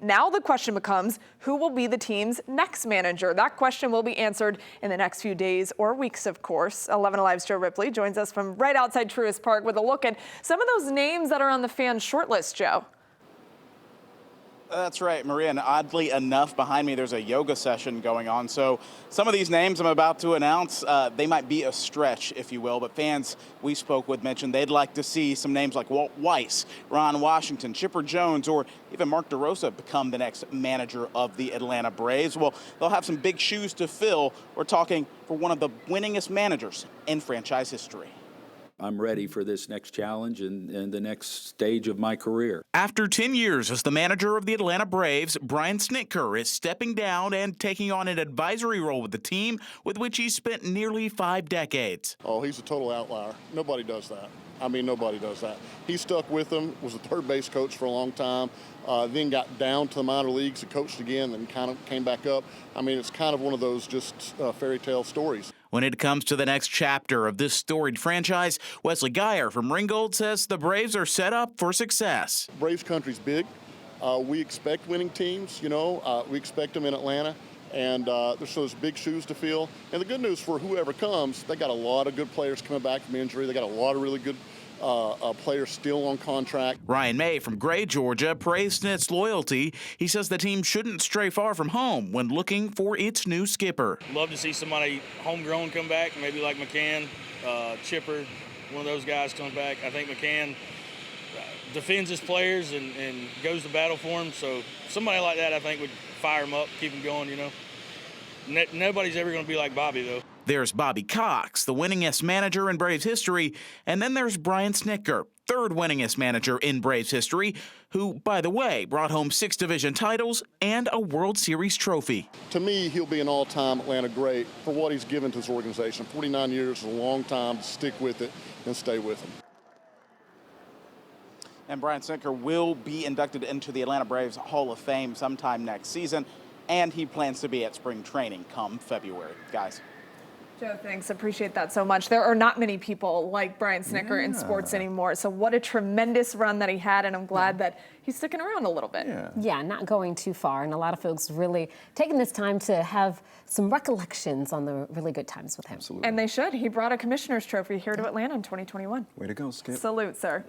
Now the question becomes, who will be the team's next manager? That question will be answered in the next few days or weeks, of course. 11 Alive's Joe Ripley joins us from right outside Truist Park with a look at some of those names that are on the fan shortlist, Joe. That's right, Maria, and oddly enough, behind me there's a yoga session going on. So some of these names I'm about to announce, they might be a stretch, if you will, but fans we spoke with mentioned they'd like to see some names like Walt Weiss, Ron Washington, Chipper Jones, or even Mark DeRosa become the next manager of the Atlanta Braves. Well, they'll have some big shoes to fill. We're talking for one of the winningest managers in franchise history. I'm ready for this next challenge and the next stage of my career. After 10 years as the manager of the Atlanta Braves, Brian Snitker is stepping down and taking on an advisory role with the team with which he spent nearly 5 decades. Oh, he's a total outlier. Nobody does that. I mean, nobody does that. He stuck with them, was a third base coach for a long time, then got down to the minor leagues and coached again, then kind of came back up. I mean, it's kind of one of those just fairy tale stories. When it comes to the next chapter of this storied franchise, Wesley Geyer from Ringgold says the Braves are set up for success. Braves country's big. We expect winning teams, you know. We expect them in Atlanta. And there's those big shoes to fill. And the good news for whoever comes, they got a lot of good players coming back from injury. They got a lot of really good players still on contract. Ryan May from Gray, Georgia, praised Snit's loyalty. He says the team shouldn't stray far from home when looking for its new skipper. Love to see somebody homegrown come back, maybe like McCann, Chipper, one of those guys comes back. I think McCann defends his players and goes to battle for them. So somebody like that, I think, would fire him up, keep him going, you know. Nobody's ever going to be like Bobby, though. There's Bobby Cox, the winningest manager in Braves history, and then there's Brian Snitker, third winningest manager in Braves history, who, by the way, brought home 6 division titles and a World Series trophy. To me, he'll be an all-time Atlanta great for what he's given to his organization. 49 years is a long time to stick with it and stay with him. And Brian Snitker will be inducted into the Atlanta Braves Hall of Fame sometime next season, and he plans to be at spring training come February. Guys. Joe, thanks. Appreciate that so much. There are not many people like Brian Snitker in sports anymore. So what a tremendous run that he had, and I'm glad that he's sticking around a little bit. Yeah, not going too far. And a lot of folks really taking this time to have some recollections on the really good times with him. Absolutely. And they should. He brought a commissioner's trophy here to Atlanta in 2021. Way to go, Skip. Salute, sir.